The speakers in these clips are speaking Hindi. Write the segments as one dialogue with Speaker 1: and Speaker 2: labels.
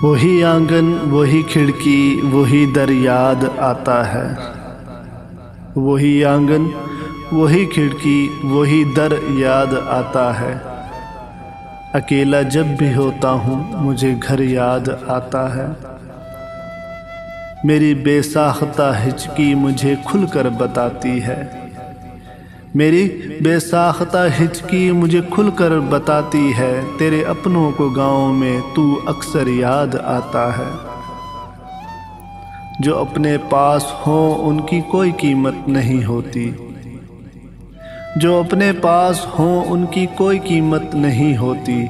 Speaker 1: वही आंगन, वही खिड़की, वही दर याद आता है। वही आंगन, वही खिड़की, वही दर याद आता है। अकेला जब भी होता हूँ मुझे घर याद आता है। मेरी बेसाख्ता हिचकी मुझे खुलकर बताती है। मेरी बेसाख्ता हिचकी मुझे खुलकर बताती है, तेरे अपनों को गाँव में तू अक्सर याद आता है। जो अपने पास हों उनकी कोई कीमत नहीं होती। जो अपने पास हों उनकी कोई कीमत नहीं होती।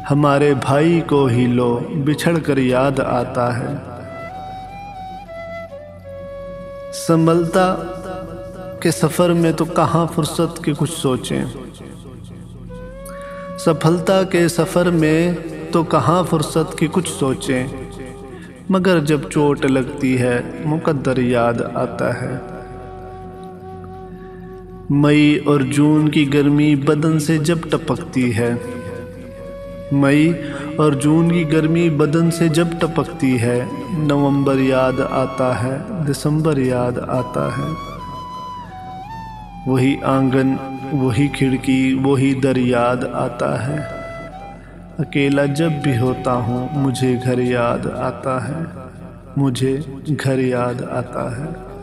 Speaker 1: हमारे भाई को ही लो बिछड़ कर याद आता है। संभलता के सफ़र में तो कहाँ फुर्सत के कुछ सोचें। सफलता के सफ़र में तो कहाँ फुर्सत की कुछ सोचें, मगर जब चोट लगती है मुकद्दर याद आता है। मई और जून की गर्मी बदन से जब टपकती है, मई और जून की गर्मी बदन से जब टपकती है, नवंबर याद आता है, दिसंबर याद आता है। वही आंगन, वही खिड़की, वही दर याद आता है। अकेला जब भी होता हूँ मुझे घर याद आता है। मुझे घर याद आता है।